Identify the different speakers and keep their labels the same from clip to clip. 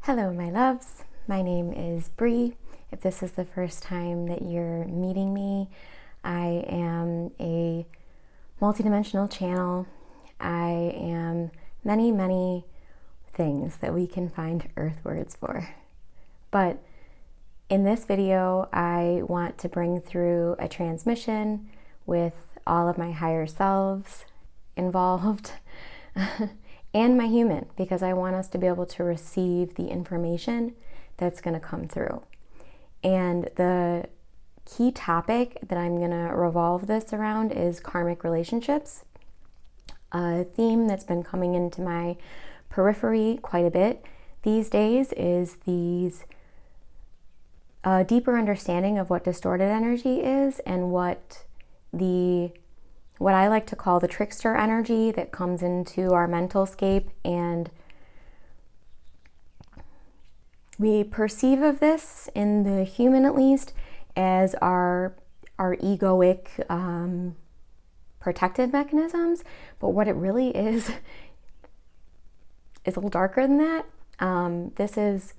Speaker 1: Hello, my loves. My name is Bree. If this is the first time that you're meeting me, I am a multidimensional channel. I am many, many things that we can find earth words for. But in this video, I want to bring through a transmission with all of my higher selves involved and my human, because I want us to be able to receive the information that's going to come through. And the key topic that I'm going to revolve this around is karmic relationships, a theme that's been coming into my periphery quite a bit these days. Is these deeper understanding of what distorted energy is and what I like to call the trickster energy that comes into our mental scape, and we perceive of this, in the human at least, as our egoic protective mechanisms. But what it really is a little darker than that. This is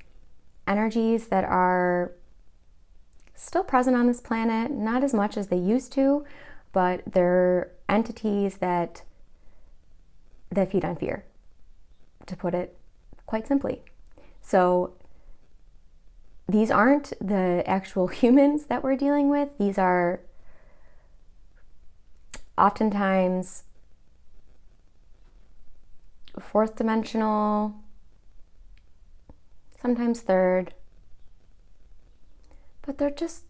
Speaker 1: energies that are still present on this planet, not as much as they used to, but they're entities that feed on fear, to put it quite simply. So these aren't the actual humans that we're dealing with. These are oftentimes fourth dimensional, sometimes third, but they're just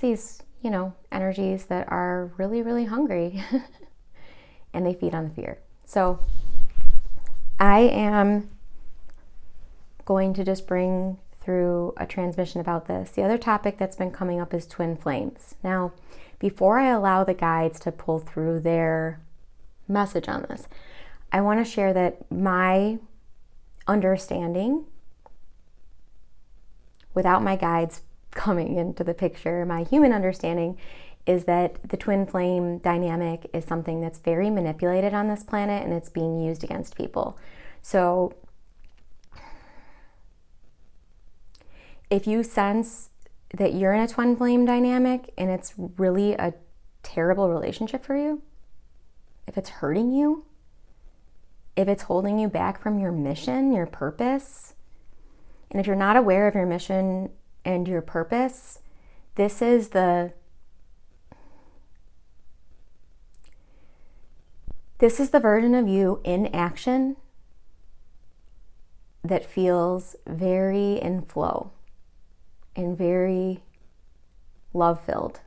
Speaker 1: these, energies that are really, really hungry and they feed on the fear. So I am going to just bring through a transmission about this. The other topic that's been coming up is twin flames. Now, before I allow the guides to pull through their message on this, I want to share that my understanding, without my guides coming into the picture, my human understanding is that the twin flame dynamic is something that's very manipulated on this planet, and it's being used against people. So if you sense that you're in a twin flame dynamic and it's really a terrible relationship for you, if it's hurting you, if it's holding you back from your mission, your purpose, and if you're not aware of your mission and your purpose, this is the version of you in action that feels very in flow and very love-filled.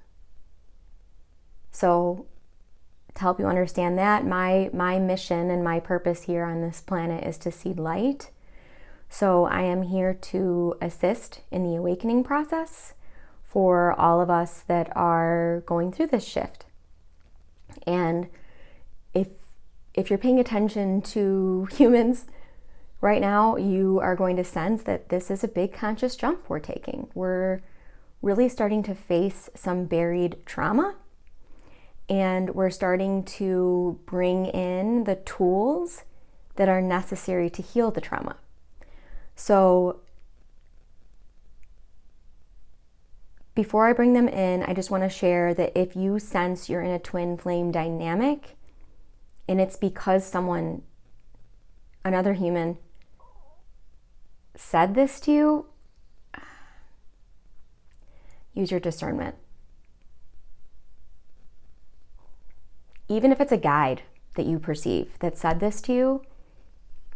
Speaker 1: So to help you understand that, my mission and my purpose here on this planet is to seed light. So I am here to assist in the awakening process for all of us that are going through this shift. And if you're paying attention to humans right now, you are going to sense that this is a big conscious jump we're taking. We're really starting to face some buried trauma, and we're starting to bring in the tools that are necessary to heal the trauma. So before I bring them in, I just want to share that if you sense you're in a twin flame dynamic and it's because another human said this to you, use your discernment. Even if it's a guide that you perceive that said this to you,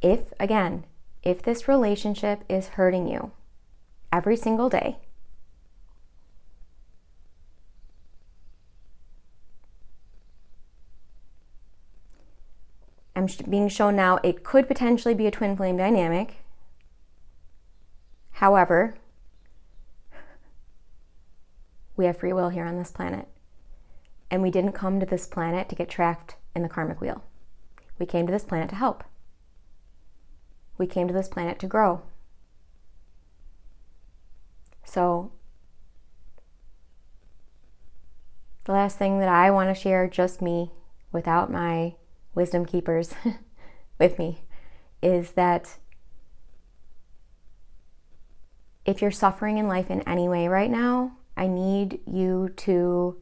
Speaker 1: if this relationship is hurting you every single day, I'm being shown now it could potentially be a twin flame dynamic. However, we have free will here on this planet, and we didn't come to this planet to get trapped in the karmic wheel. We came to this planet to help. We came to this planet to grow. So the last thing that I want to share, just me, without my wisdom keepers with me, is that if you're suffering in life in any way right now, I need you to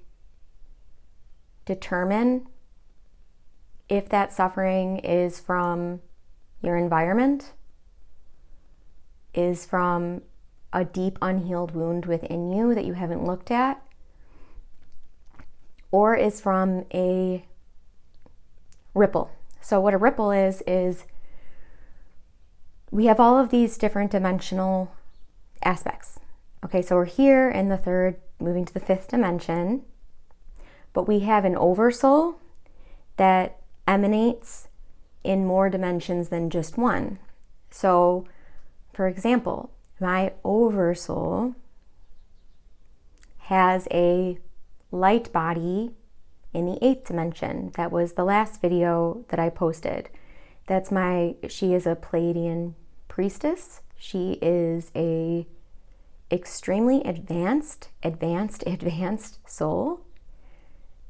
Speaker 1: determine if that suffering is from your environment, is from a deep unhealed wound within you that you haven't looked at, or is from a ripple. So what a ripple is we have all of these different dimensional aspects. Okay, so we're here in the third, moving to the fifth dimension, but we have an oversoul that emanates in more dimensions than just one. So, for example, my oversoul has a light body in the 8th dimension. That was the last video that I posted. She is a Pleiadian priestess. She is a extremely advanced soul.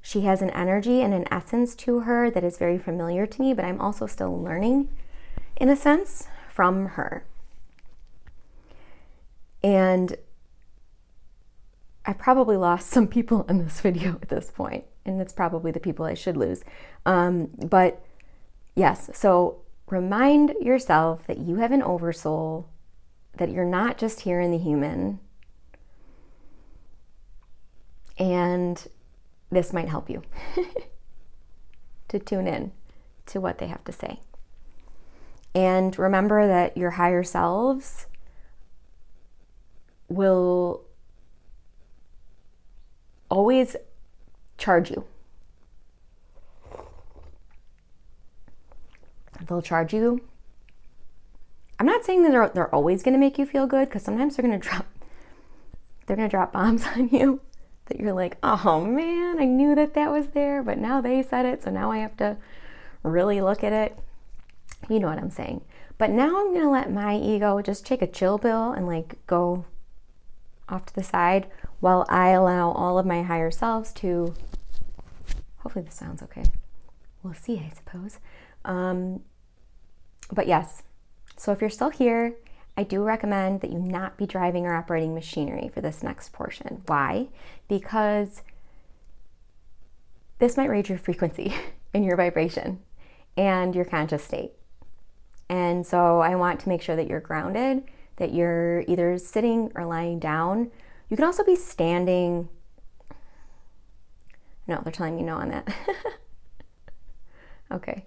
Speaker 1: She has an energy and an essence to her that is very familiar to me, but I'm also still learning, in a sense, from her. And I've probably lost some people in this video at this point, and it's probably the people I should lose. But yes, so remind yourself that you have an oversoul, that you're not just here in the human, and this might help you to tune in to what they have to say. And remember that your higher selves will always charge you. They'll charge you. I'm not saying that they're always going to make you feel good, because sometimes they're going to drop bombs on you that you're like, oh man, I knew that was there, but now they said it, so now I have to really look at it. You know what I'm saying. But now I'm going to let my ego just take a chill pill and like go off to the side while I allow all of my higher selves to, hopefully this sounds okay. We'll see, I suppose. But yes, so if you're still here, I do recommend that you not be driving or operating machinery for this next portion. Why? Because this might raise your frequency and your vibration and your conscious state. And so I want to make sure that you're grounded, that you're either sitting or lying down. You can also be standing. No, they're telling me no on that. Okay.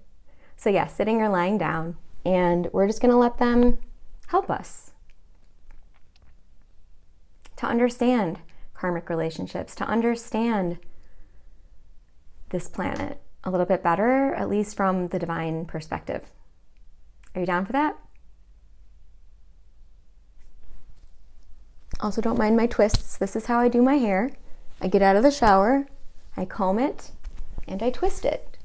Speaker 1: So yeah, sitting or lying down. And we're just going to let them help us to understand karmic relationships, to understand this planet a little bit better, at least from the divine perspective. Are you down for that? Also, don't mind my twists. This is how I do my hair. I get out of the shower, I comb it, and I twist it.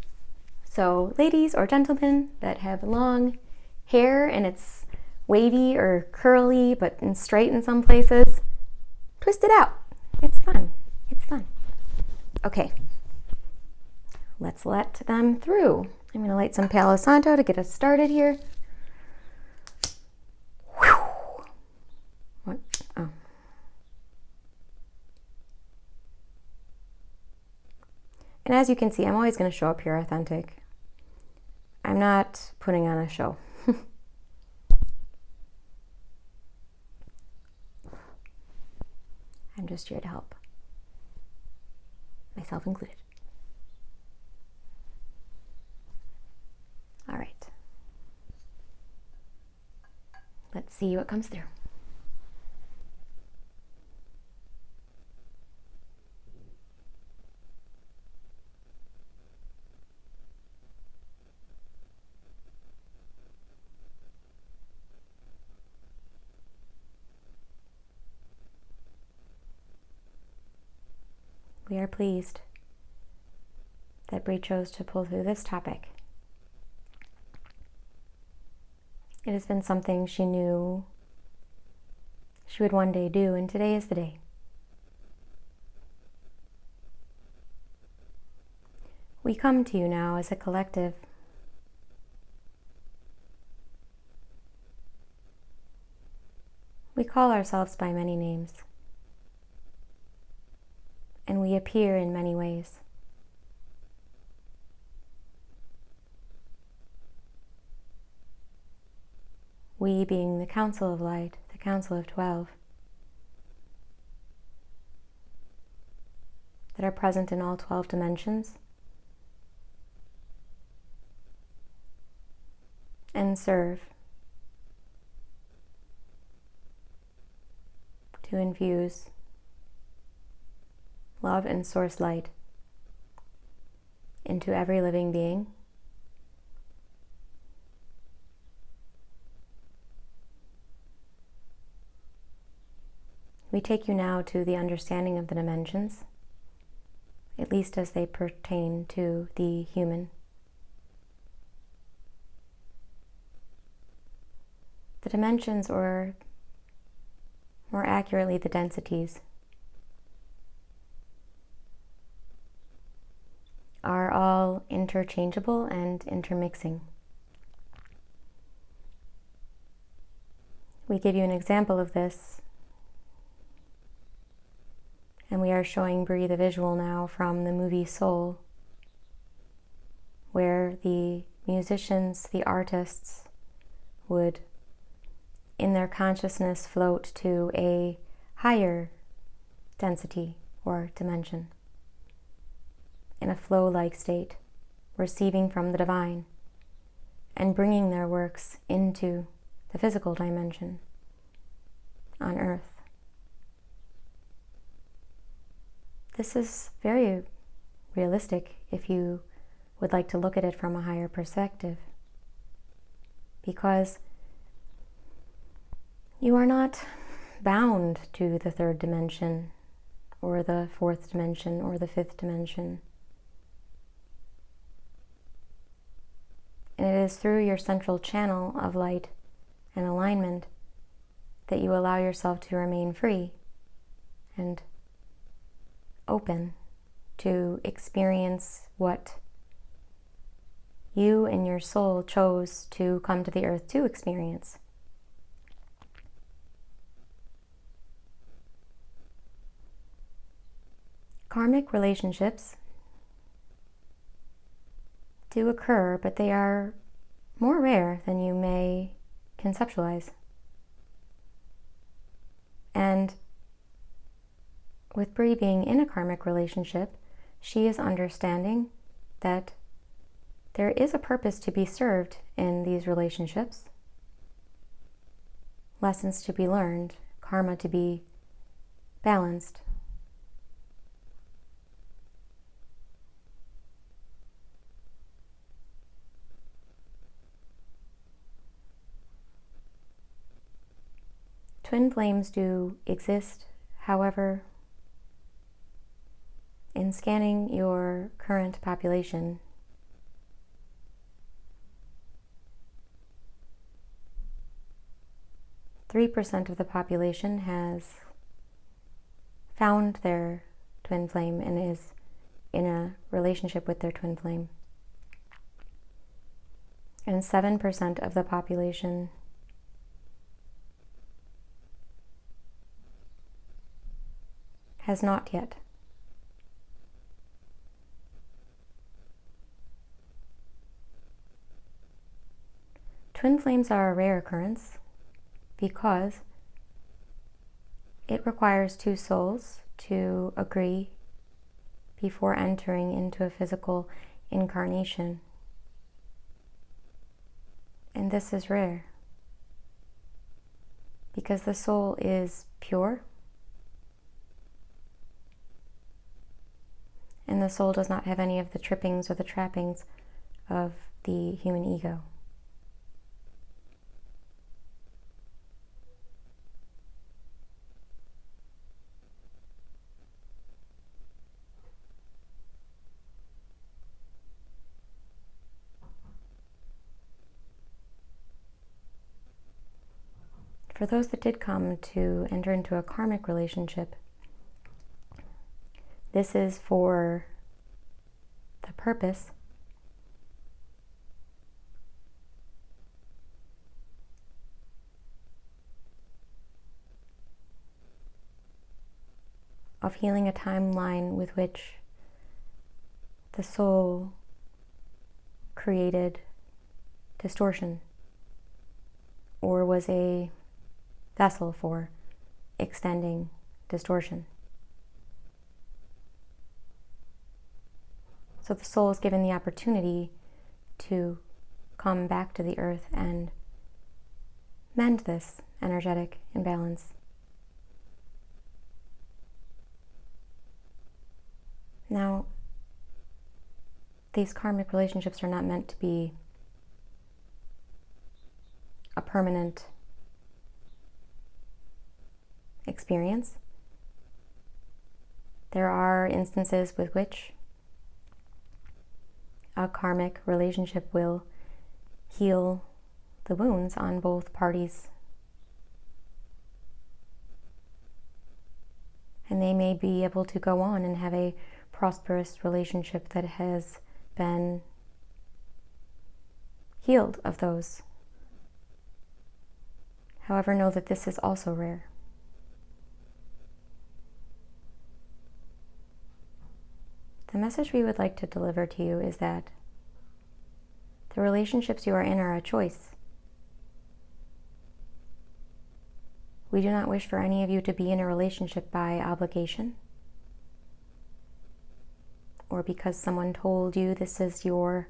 Speaker 1: So ladies or gentlemen that have long hair and it's wavy or curly but straight in some places, twist it out. It's fun. It's fun. Okay, let's let them through. I'm going to light some Palo Santo to get us started here. Whew. What? Oh. And as you can see, I'm always going to show up here authentic. I'm not putting on a show. I'm just here to help, myself included. All right. Let's see what comes through. We are pleased that Bree chose to pull through this topic. It has been something she knew she would one day do, and today is the day. We come to you now as a collective. We call ourselves by many names, and we appear in many ways. We being the Council of Light, the Council of 12, that are present in all 12 dimensions and serve to infuse love and source light into every living being, we take you now to the understanding of the dimensions, at least as they pertain to the human. The dimensions, or more accurately, the densities, are all interchangeable and intermixing. We give you an example of this, and we are showing Bree the visual now from the movie Soul, where the musicians, the artists, would in their consciousness float to a higher density or dimension, in a flow-like state, receiving from the divine and bringing their works into the physical dimension on earth. This is very realistic if you would like to look at it from a higher perspective, because you are not bound to the third dimension or the fourth dimension or the fifth dimension. And it is through your central channel of light and alignment that you allow yourself to remain free and open to experience what you and your soul chose to come to the earth to experience. Karmic relationships do occur, but they are more rare than you may conceptualize. And with Bree being in a karmic relationship, she is understanding that there is a purpose to be served in these relationships, lessons to be learned, karma to be balanced. Twin flames do exist, however, in scanning your current population, 3% of the population has found their twin flame and is in a relationship with their twin flame. And 7% of the population has not yet. Twin flames are a rare occurrence because it requires two souls to agree before entering into a physical incarnation. And this is rare because the soul is pure and the soul does not have any of the trippings or the trappings of the human ego. For those that did come to enter into a karmic relationship, this is for the purpose of healing a timeline with which the soul created distortion or was a vessel for extending distortion. So the soul is given the opportunity to come back to the earth and mend this energetic imbalance. Now, these karmic relationships are not meant to be a permanent experience. There are instances with which a karmic relationship will heal the wounds on both parties. And they may be able to go on and have a prosperous relationship that has been healed of those. However, know that this is also rare. The message we would like to deliver to you is that the relationships you are in are a choice. We do not wish for any of you to be in a relationship by obligation or because someone told you this is your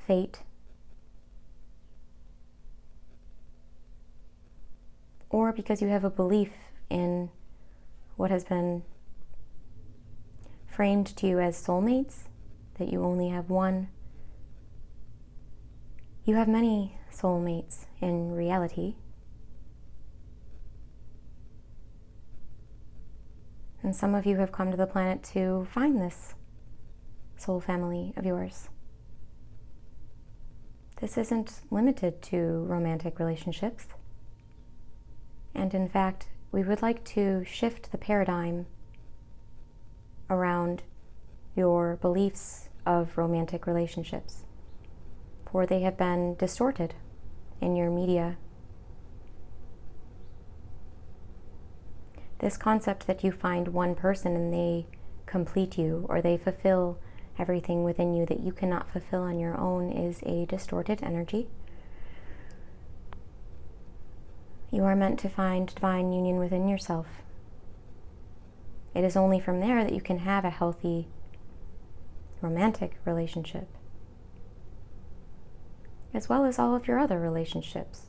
Speaker 1: fate, or because you have a belief in what has been framed to you as soulmates, that you only have one. You have many soulmates in reality. And some of you have come to the planet to find this soul family of yours. This isn't limited to romantic relationships. And in fact, we would like to shift the paradigm around your beliefs of romantic relationships, for they have been distorted in your media. This concept that you find one person and they complete you, or they fulfill everything within you that you cannot fulfill on your own, is a distorted energy. You are meant to find divine union within yourself. It is only from there that you can have a healthy romantic relationship, as well as all of your other relationships.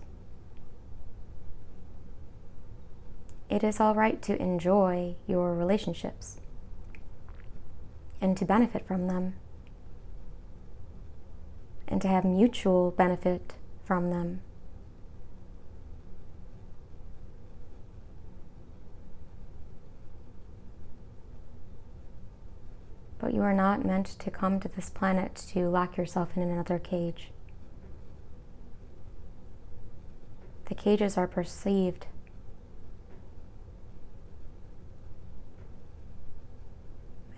Speaker 1: It is all right to enjoy your relationships and to benefit from them and to have mutual benefit from them. But you are not meant to come to this planet to lock yourself in another cage. The cages are perceived.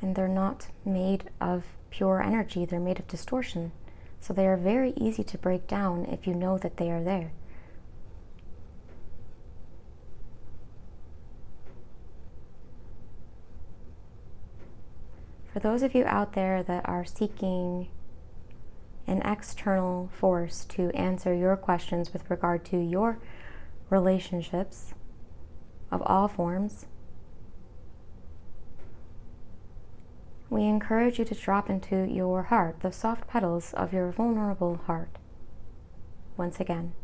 Speaker 1: And they're not made of pure energy, they're made of distortion. So they are very easy to break down if you know that they are there. For those of you out there that are seeking an external force to answer your questions with regard to your relationships of all forms, we encourage you to drop into your heart, the soft petals of your vulnerable heart, once again.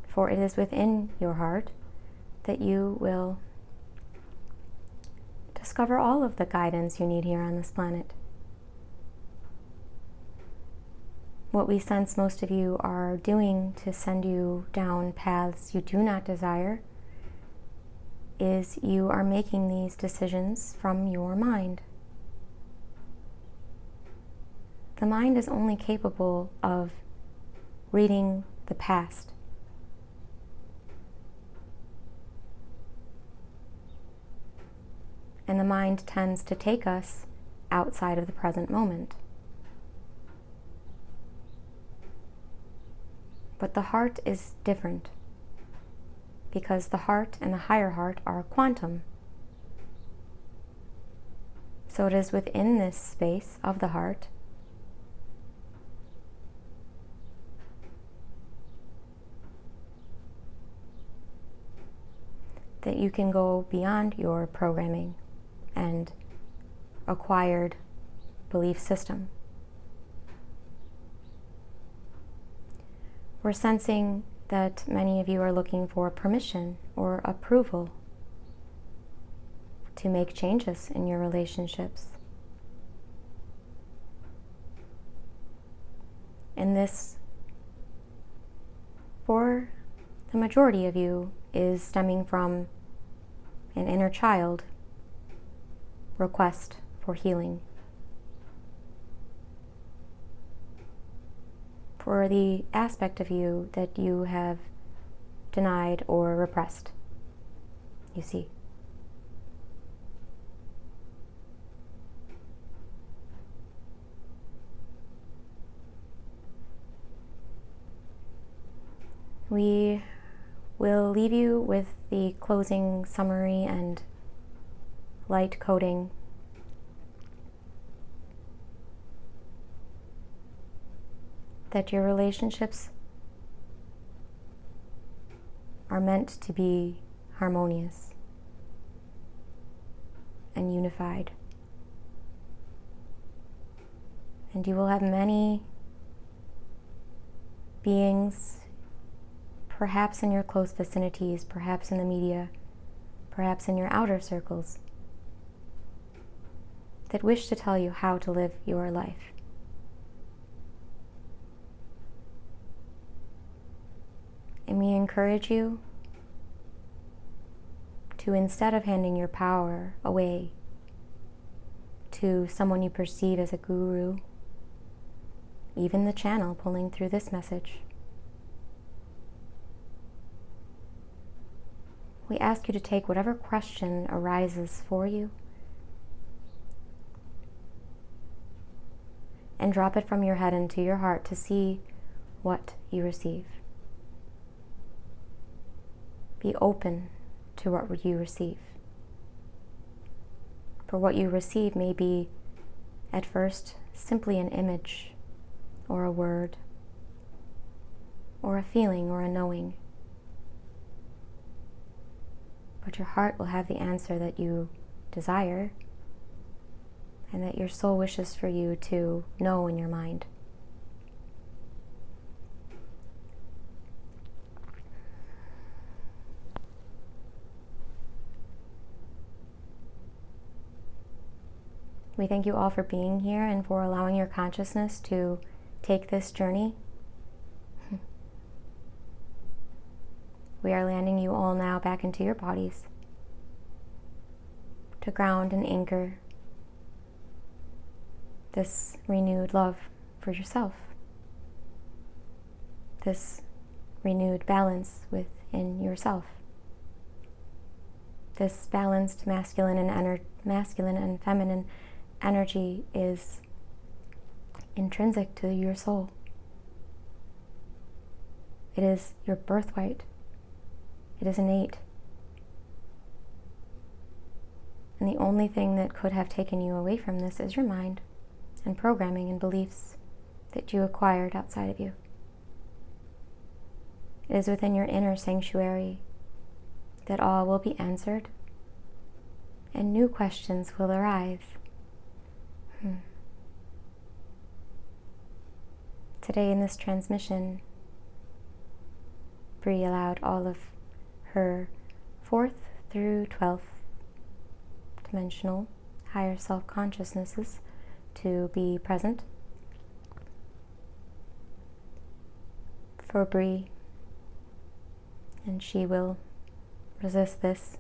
Speaker 1: For it is within your heart that you will discover all of the guidance you need here on this planet. What we sense most of you are doing to send you down paths you do not desire is you are making these decisions from your mind. The mind is only capable of reading the past. And the mind tends to take us outside of the present moment. But the heart is different, because the heart and the higher heart are quantum So it is within this space of the heart that you can go beyond your programming and acquired belief system. We're sensing that many of you are looking for permission or approval to make changes in your relationships. And this, for the majority of you, is stemming from an inner child request for healing. For the aspect of you that you have denied or repressed, you see. We will leave you with the closing summary and light coding. That your relationships are meant to be harmonious and unified. And you will have many beings, perhaps in your close vicinities, perhaps in the media, perhaps in your outer circles, that wish to tell you how to live your life. And we encourage you to, instead of handing your power away to someone you perceive as a guru, even the channel pulling through this message, we ask you to take whatever question arises for you and drop it from your head into your heart to see what you receive. Be open to what you receive. For what you receive may be, at first, simply an image, or a word, or a feeling, or a knowing. But your heart will have the answer that you desire, and that your soul wishes for you to know in your mind. We thank you all for being here and for allowing your consciousness to take this journey. We are landing you all now back into your bodies to ground and anchor this renewed love for yourself, this renewed balance within yourself, this balanced masculine and feminine energy is intrinsic to your soul. It is your birthright. It is innate. And the only thing that could have taken you away from this is your mind and programming and beliefs that you acquired outside of you. It is within your inner sanctuary that all will be answered and new questions will arise. Today in this transmission, Bree allowed all of her 4th through 12th dimensional higher self-consciousnesses to be present. For Bree, and she will resist this.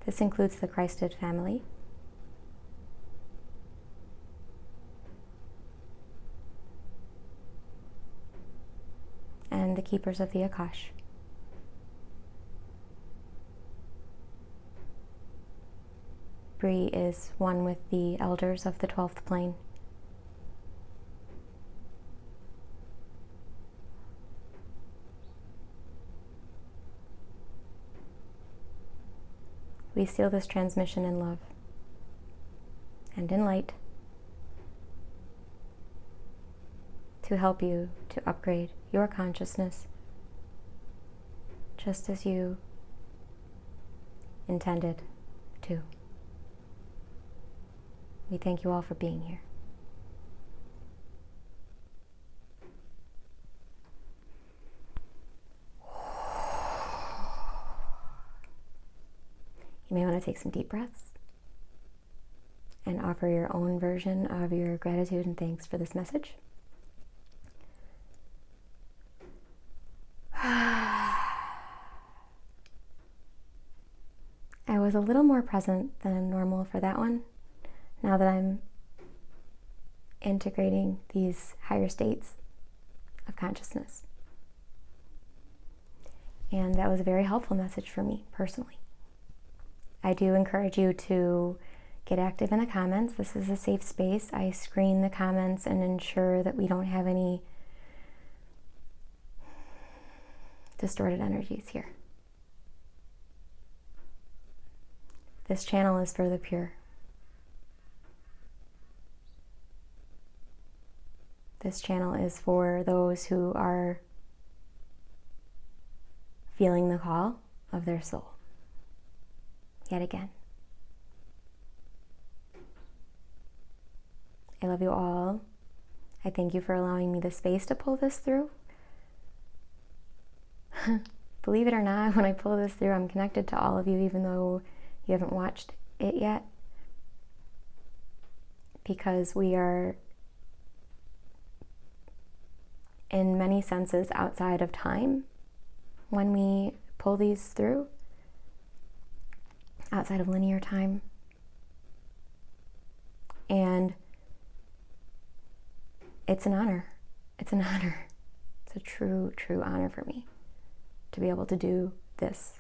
Speaker 1: This includes the Christed family, and the keepers of the Akash. Bree is one with the elders of the 12th plane. We seal this transmission in love and in light to help you to upgrade your consciousness just as you intended to. We thank you all for being here. You may want to take some deep breaths and offer your own version of your gratitude and thanks for this message. I was a little more present than normal for that one, now that I'm integrating these higher states of consciousness. And that was a very helpful message for me personally. I do encourage you to get active in the comments. This is a safe space. I screen the comments and ensure that we don't have any distorted energies here. This channel is for the pure. This channel is for those who are feeling the call of their soul. Yet again. I love you all. I thank you for allowing me the space to pull this through. Believe it or not, when I pull this through, I'm connected to all of you, even though you haven't watched it yet. Because we are, in many senses, outside of time when we pull these through. Outside of linear time. And it's an honor. It's an honor. It's a true, true honor for me to be able to do this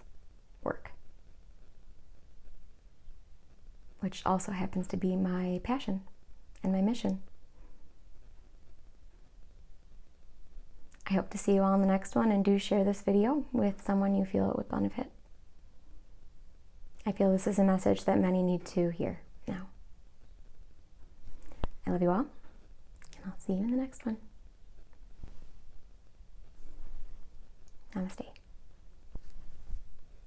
Speaker 1: work, which also happens to be my passion and my mission. I hope to see you all in the next one, and do share this video with someone you feel it would benefit. I feel this is a message that many need to hear now. I love you all, and I'll see you in the next one. Namaste.